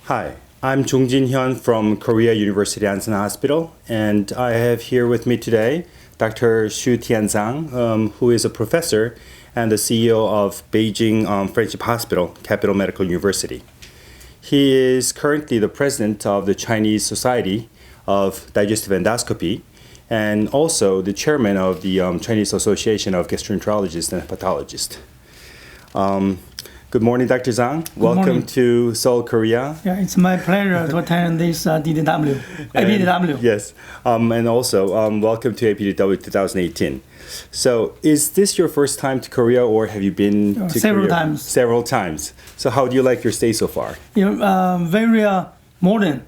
Hi, I'm Hyun from Korea University Ansan Hospital, and I have here with me today Dr. Shutian Zhang, who is a professor and the CEO of Beijing Friendship Hospital, Capital Medical University. He is currently the president of the Chinese Society of Digestive Endoscopy and also the chairman of the Chinese Association of Gastroenterologists and Hepatologists. Good morning, Dr. Zhang. Welcome to Seoul, Korea. Yeah, it's my pleasure to attend this DDW, APDW. Yes, and also welcome to APDW 2018. So, is this your first time to Korea, or have you been to several Korea? times? Several times. So, how do you like your stay so far? Very modern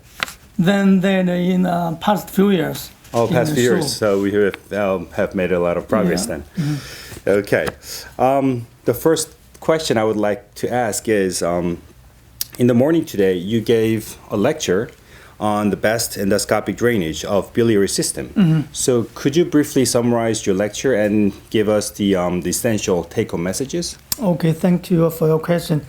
than that in past few years. Oh, past few years. So we have made a lot of progress then. Mm-hmm. Okay. The first question I would like to ask is, in the morning today, you gave a lecture on the best endoscopic drainage of biliary system. Mm-hmm. So could you briefly summarize your lecture and give us the essential take-home messages? Okay, thank you for your question.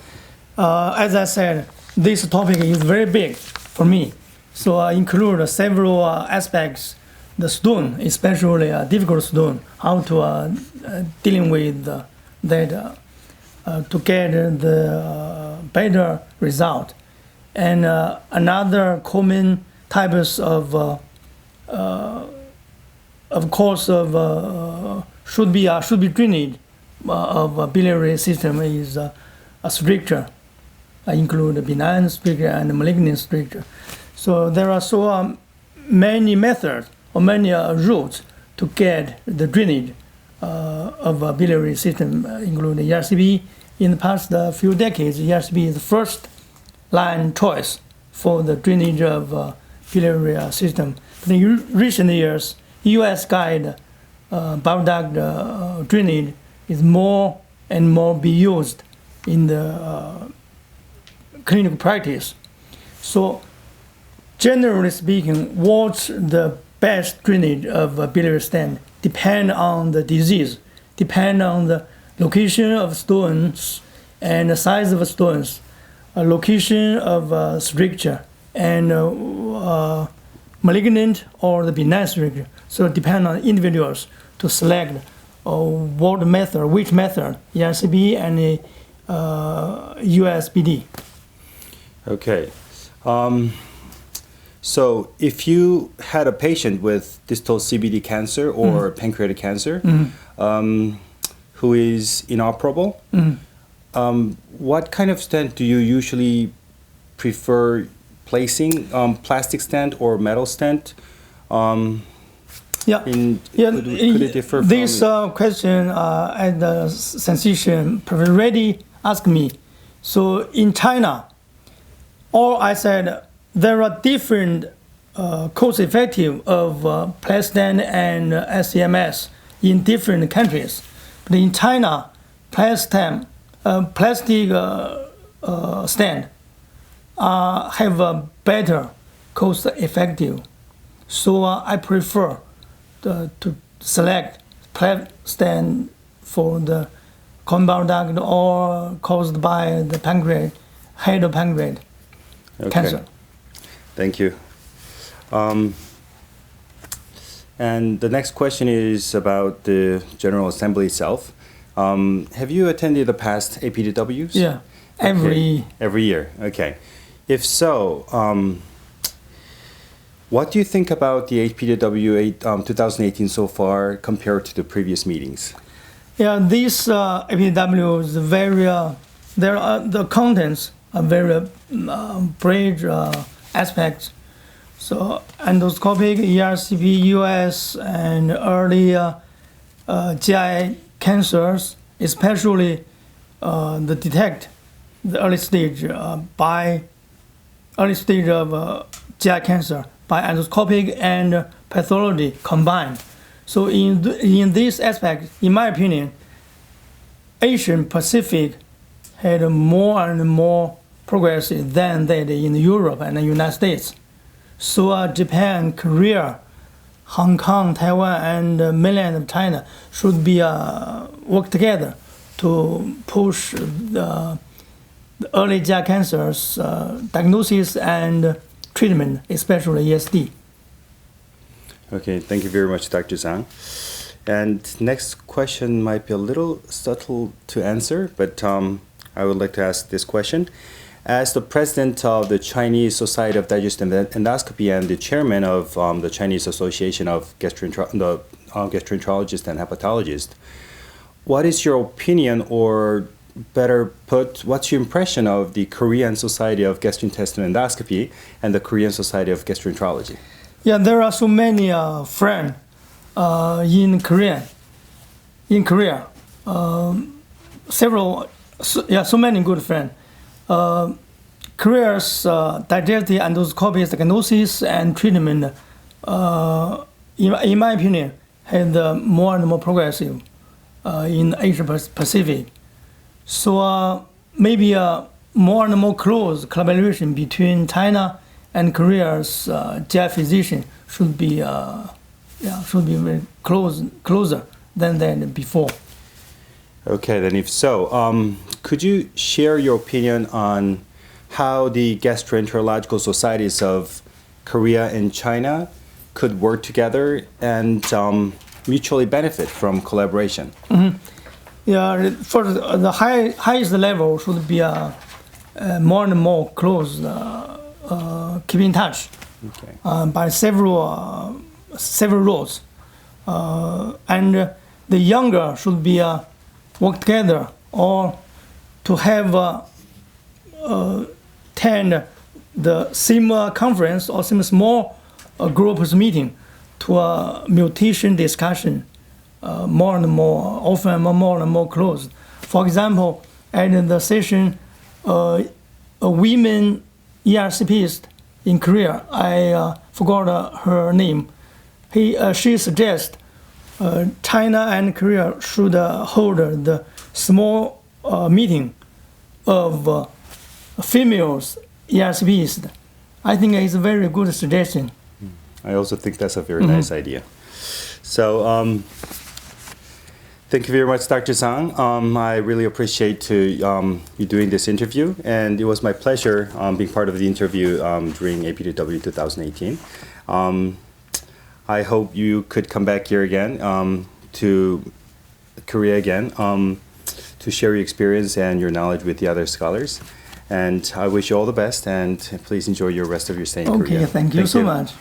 As I said, this topic is very big for me. So I include several aspects. The stone, especially a difficult stone, how to dealing with that to get the better result. And another common types of course of should be drainage of biliary system is a stricture. I include benign stricture and malignant stricture. So there are so many methods or many routes to get the drainage of a biliary system, including ERCP. In the past few decades, ERCP is the first line choice for the drainage of biliary system. But in recent years, U.S. guide bile duct drainage is more and more be used in the clinical practice. So, generally speaking, what's the best drainage of biliary stent depend on the disease, depend on the location of stones and the size of stones, location of stricture, and malignant or the benign stricture. So it depends on individuals to select which method, ERCP and USBD. Okay. So if you had a patient with distal CBD cancer or pancreatic cancer who is inoperable, what kind of stent do you usually prefer placing? Plastic stent or metal stent? Could it differ this question at the sensation already asked me. So in China, I said there are different cost effective of plastic stent and SCMS in different countries. But in China, plastic stent have a better cost effective. So I prefer to select plastic stent for the common duct or caused by the pancreas, head of pancreas cancer. Thank you. And the next question is about the General Assembly itself. Have you attended the past APDWs? Yeah, every year. Okay. If so, what do you think about the APDW 2018 so far compared to the previous meetings? Yeah, this APDW is the contents are very broad aspects. So endoscopic, ERCP, US, and early GI cancers, especially the detect the early stage of GI cancer by endoscopic and pathology combined. So in this aspect, in my opinion, Asian Pacific had more and more progress than that in Europe and the United States. So Japan, Korea, Hong Kong, Taiwan, and mainland of China should be work together to push the the early GI cancers diagnosis and treatment, especially ESD. Okay, thank you very much, Dr. Zhang. And next question might be a little subtle to answer, but I would like to ask this question. As the president of the Chinese Society of Digestive Endoscopy and the chairman of the Chinese Association of Gastroenterologists and Hepatologists, what is your opinion, or better put, what's your impression of the Korean Society of Gastrointestinal Endoscopy and the Korean Society of Gastroenterology? Yeah, there are so many friends in Korea. So many good friends. Korea's digestive endoscopy diagnosis and treatment, in my opinion, has more and more progressive in Asia Pacific. So maybe more and more close collaboration between China and Korea's GI physician should be very closer than before. Okay, then if so, could you share your opinion on how the gastroenterological societies of Korea and China could work together and mutually benefit from collaboration? Mm-hmm. Yeah, for the highest level should be more and more close, keep in touch by several roads, and the younger should be work together or to have attend the same conference or some small groups meeting to a mutation discussion more and more often, more and more close. For example, at the session, a women ERCPist in Korea, I forgot her name. She suggests China and Korea should hold the small meeting of females ERCPist. I think it's a very good suggestion. I also think that's a very nice idea. So, thank you very much, Dr. Zhang. I really appreciate you doing this interview, and it was my pleasure being part of the interview during APDW 2018. I hope you could come back here again to Korea again to share your experience and your knowledge with the other scholars. And I wish you all the best, and please enjoy your rest of your stay in Korea. Okay, thank you so much.